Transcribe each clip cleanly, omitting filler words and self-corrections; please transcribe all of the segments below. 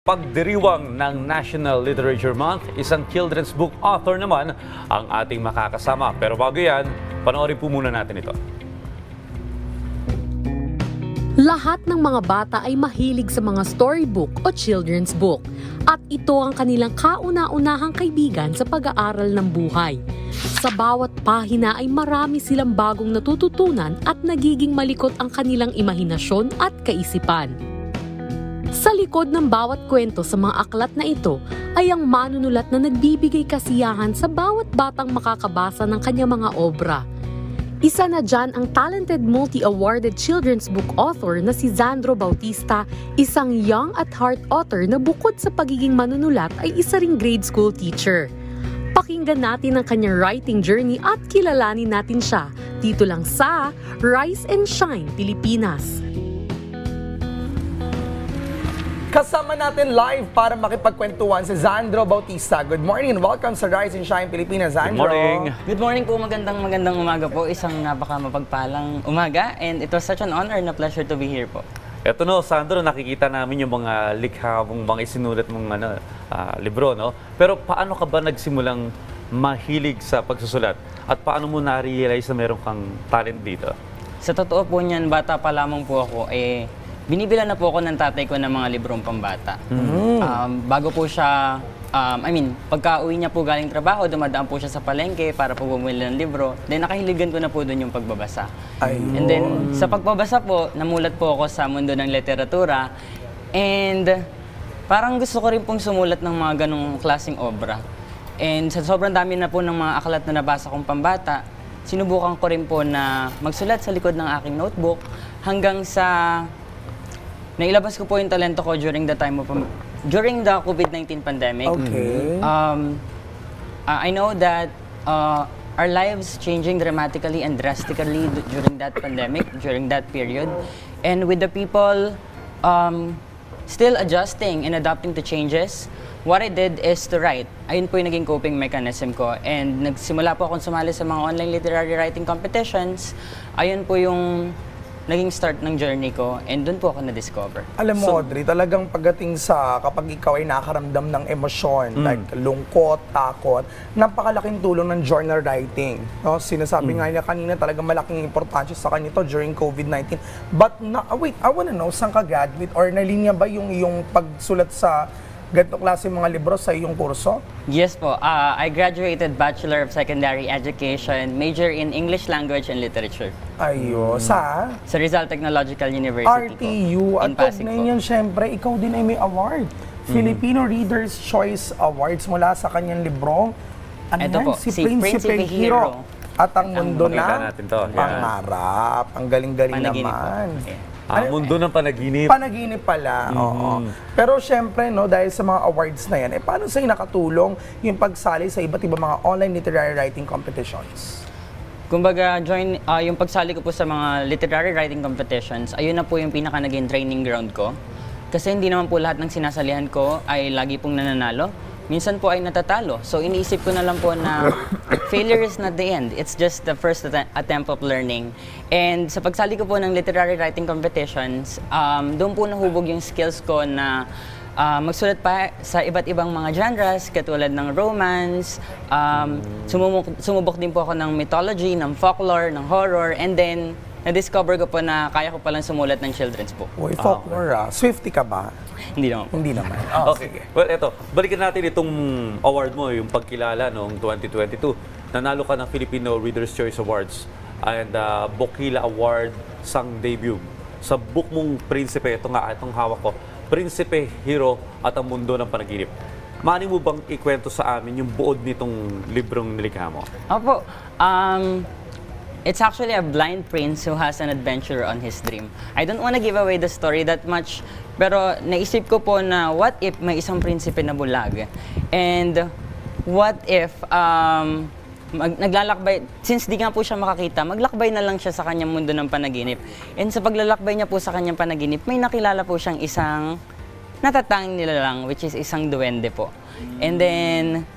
Pagdiriwang ng National Literature Month, isang children's book author naman ang ating makakasama. Pero bago yan, panoorin po muna natin ito. Lahat ng mga bata ay mahilig sa mga storybook o children's book. At ito ang kanilang kauna-unahang kaibigan sa pag-aaral ng buhay. Sa bawat pahina ay marami silang bagong natututunan at nagiging malikot ang kanilang imahinasyon at kaisipan. Sa likod ng bawat kwento sa mga aklat na ito ay ang manunulat na nagbibigay kasiyahan sa bawat batang makakabasa ng kanyang mga obra. Isa na dyan ang talented multi-awarded children's book author na si Zandro Bautista, isang young at heart author na bukod sa pagiging manunulat ay isa ring grade school teacher. Pakinggan natin ang kanyang writing journey at kilalanin natin siya dito lang sa Rise and Shine Pilipinas. Kasama natin live para makipagkwentuhan si Zandro Bautista. Good morning and welcome sa Rise and Shine Pilipinas, Zandro. Good morning. Good morning po, magandang umaga po. Isang mapagpalang umaga and it was such an honor and a pleasure to be here po. Eto no, Sandro, nakikita namin yung mga likha mong mga isinulat mong libro, no? Pero paano ka ba nagsimulang mahilig sa pagsusulat? At paano mo na-realize na meron kang talent dito? Sa totoo po niyan, bata pa lamang po ako, binibila na po ako ng tatay ko ng mga librong pambata. Bago po siya, pagka uwi niya po galing trabaho, dumadaan po siya sa palengke para po bumili ng libro. Then nakahiligan ko na po doon yung pagbabasa. Ayun. And then sa pagbabasa po, namulat po ako sa mundo ng literatura. And parang gusto ko rin pong sumulat ng mga ganong klaseng obra. And sa sobrang dami na po ng mga aklat na nabasa kong pambata, sinubukan ko rin po na magsulat sa likod ng aking notebook hanggang sa nailabas ko po yung talento ko during the COVID-19 pandemic. Okay. I know that our lives changing dramatically and drastically during that pandemic, during that period. And with the people still adjusting and adapting to changes, what I did is to write. Ayun po yung naging coping mechanism ko. And nagsimula po akong sumali sa mga online literary writing competitions. Ayun po yung naging start ng journey ko, and doon po ako na-discover. Alam mo, Audrey, talagang pagdating sa kapag ikaw ay nakakaramdam ng emosyon, like lungkot, takot, napakalaking tulong ng journal writing. No? Sinasabi nga niya kanina, talagang malaking importansya sa kanya to during COVID-19. But, wait, I wanna know, saan ka graduate or nalinya ba yung pagsulat sa ganitong klase mga libro sa iyong kurso? Yes po. I graduated Bachelor of Secondary Education, major in English Language and Literature. Ayo, sa Rizal Technological University RTU. po, At in Pasig na po. yan, syempre, ikaw din ay may award. Filipino Reader's Choice Awards mula sa kanyang librong, ano Ito yan? po, Si si Prinsipe Prinsipe Hero. Hero. At ang mundo Pakita na natin to. Yan. pangarap. Ang galing-galing Panaginip po. naman. Yeah. Mundo ng panaginip. Panaginip pala, oo. Pero syempre, no, dahil sa mga awards na yan, paano sa'yo nakatulong yung pagsali sa iba't ibang mga online literary writing competitions? Kumbaga, yung pagsali ko po sa mga literary writing competitions, ayun na po yung pinaka naging training ground ko. Kasi hindi naman po lahat ng sinasalihan ko ay lagi pong nananalo. Minsan po ay natatalo. So iniisip ko na lang po na failure is not the end. It's just the first attempt of learning. And sa pagsali ko po ng literary writing competitions, doon po nahubog yung skills ko na magsulat pa sa iba't ibang mga genres, katulad ng romance, sumubok din po ako ng mythology, ng folklore, ng horror, and then na-discover ko po na kaya ko palang sumulat ng children's book. Uy, folklore, Swiftie ka ba? Hindi naman po. Hindi naman. Okay. Well, eto, balikan natin itong award mo, yung pagkilala noong 2022. Nanalo ka ng Filipino Reader's Choice Awards and Bokila Award sang debut. Sa book mong Prinsipe, itong hawak ko, Prinsipe Hero at ang Mundo ng Panaginip. Mani mo bang ikwento sa amin yung buod nitong librong nilikha mo? Opo. It's actually a blind prince who has an adventure on his dream. I don't want to give away the story that much, pero naisip ko po na what if may isang prinsipe na bulag? And what if naglalakbay, since di nga po siya makakita, maglakbay na lang siya sa kanyang mundo ng panaginip. And sa paglalakbay niya po sa kanyang panaginip, may nakilala po siyang isang natatanging nilalang, which is isang duwende po. And then,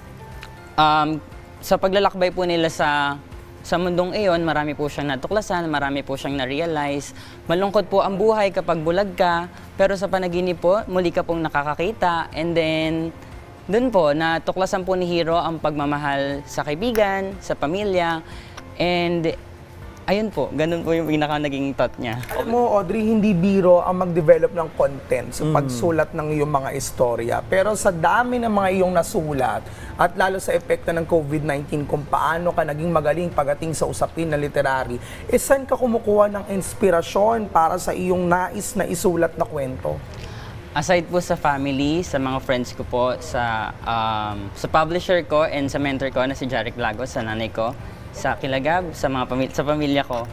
sa paglalakbay po nila sa sa mundong iyon, marami po siyang natuklasan, marami po siyang na-realize. Malungkot po ang buhay kapag bulag ka, pero sa panaginip po, muli ka pong nakakakita. And then, dun po, natuklasan po ni Hero ang pagmamahal sa kaibigan, sa pamilya. And ayun po, ganun po yung pinaka naging thought niya. Alam mo, Audrey, hindi biro ang mag-develop ng content sa pagsulat ng iyong mga istorya. Pero sa dami ng mga iyong nasulat, at lalo sa epekto ng COVID-19 kung paano ka naging magaling pagdating sa usapin na literary, saan ka kumukuha ng inspirasyon para sa iyong nais na isulat na kwento? Aside po sa family, sa mga friends ko po, sa publisher ko and sa mentor ko na si Jarek Lagos, sa nanay ko, sa Kilagab, sa mga sa pamilya ko,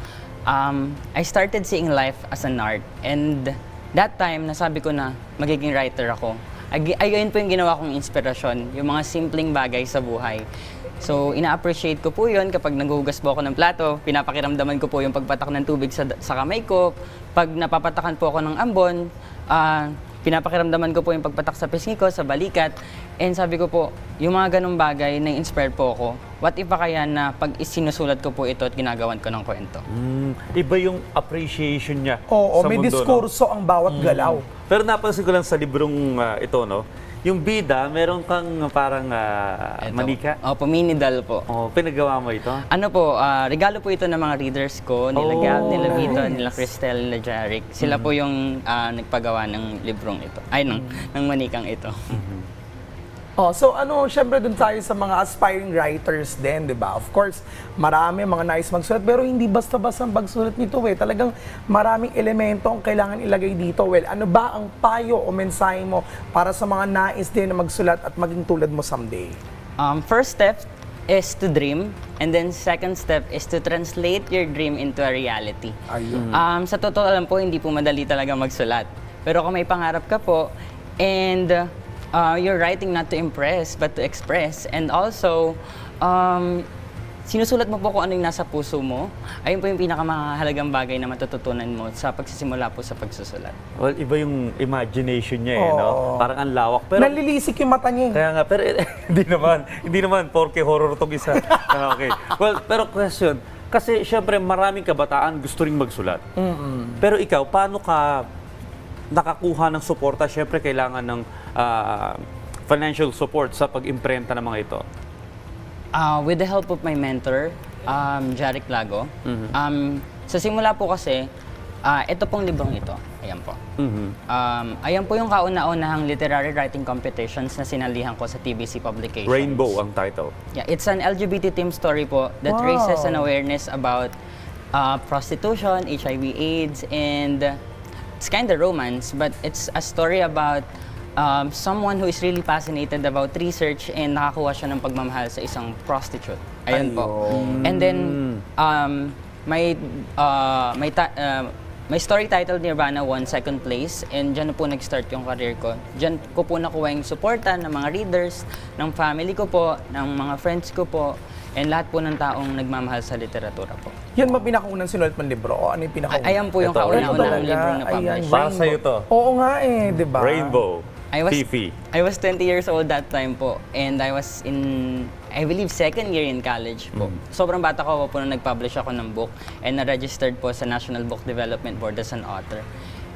I started seeing life as an art. And that time, nasabi ko na magiging writer ako. Ayun po yung ginawa kong inspirasyon, yung mga simpleng bagay sa buhay. So, ina-appreciate ko po yun kapag naghuhugas po ako ng plato, pinapakiramdaman ko po yung pagpatak ng tubig sa kamay ko. Pag napapatakan po ako ng ambon, pinapakiramdaman ko po yung pagpatak sa pisngi ko, sa balikat. And sabi ko po, yung mga ganong bagay, na-inspired po ako. What if pa kaya na pag isinusulat ko po ito at ginagawan ko ng kwento? Iba yung appreciation niya Oo, sa may mundo, diskurso ang bawat galaw. Pero napansin ko lang sa librong ito, no? Yung bida, meron kang parang manika. Opo, minidal po. Oh, pinagawa mo ito? Ano po, regalo po ito ng mga readers ko, nila Gab, nila Vito, nila Cristel, nila Jarek. Sila po yung nagpagawa ng librong ito, ay ng manikang ito. Oh, so syempre dun tayo sa mga aspiring writers din, di ba? Of course, marami mga nais magsulat, pero hindi basta-basta ang pagsulat nito eh. Talagang maraming elemento ang kailangan ilagay dito. Well, ano ba ang payo o mensahe mo para sa mga nais din na magsulat at maging tulad mo someday? First step is to dream, and then second step is to translate your dream into a reality. Ayun. Sa totoo lang po, hindi po madali talaga magsulat. Pero kung may pangarap ka po, and you're writing not to impress, but to express. And also, sinusulat mo po kung ano yung nasa puso mo. Ayun po yung pinakamahalagang bagay na matututunan mo sa pagsisimula po sa pagsusulat. Well, iba yung imagination niya eh, no? Parang ang lawak. Pero, Nalilisik yung mata niya. kaya nga, pero hindi naman, porke horror tong isa. Okay. Well, pero question, kasi syempre maraming kabataan gusto ring magsulat. Pero ikaw, paano ka nakakuha ng suporta? Syempre kailangan ng financial support sa pag-imprenta ng mga ito. With the help of my mentor, Jarek Lago. Sa simula po kasi, ito pong librong ito. Ayan po. Ayan po yung kauna-unahang literary writing competitions na sinalihan ko sa TBC Publications. Rainbow ang title. Yeah, it's an LGBT themed story po that Wow. raises an awareness about prostitution, HIV/AIDS, and it's kind of romance, but it's a story about someone who is really fascinated about research and nakakuha siya ng pagmamahal sa isang prostitute. Ayun po. And then, my story titled Nirvana won second place, and dyan na po nag-start yung career ko. Dyan ko po nakuha yung suporta ng mga readers, ng family ko po, ng mga friends ko po, and lahat po ng taong nagmamahal sa literatura po. Yan ba pinakaunang sinulat mong libro? O ano yung pinakaunang? Ayan po yung Ito, kauna-unahang Rainbow. librong na-publish. Ayan, Para sa'yo to. Oo nga eh, di ba? Rainbow. I was 20 Fifi. years old that time po, and I was in, I believe, second year in college po. Sobrang bata ko po nung nag-publish ako ng book, and na-registered po sa National Book Development Board as an author.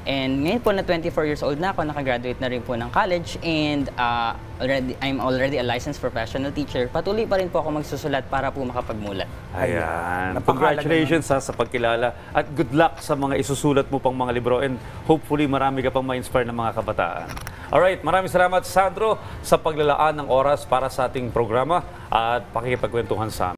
And ngayon po na 24 years old na ako, nakagraduate na rin po ng college, and I'm already a licensed professional teacher. Patuloy pa rin po ako magsusulat para po makapagmulat. Ayan. Napakahalaga Congratulations sa pagkilala at good luck sa mga isusulat mo pang mga libro, and hopefully marami ka pang ma-inspire ng mga kabataan. Alright, maraming salamat Sandro sa paglalaan ng oras para sa ating programa at pakikipagkwentuhan sa amin.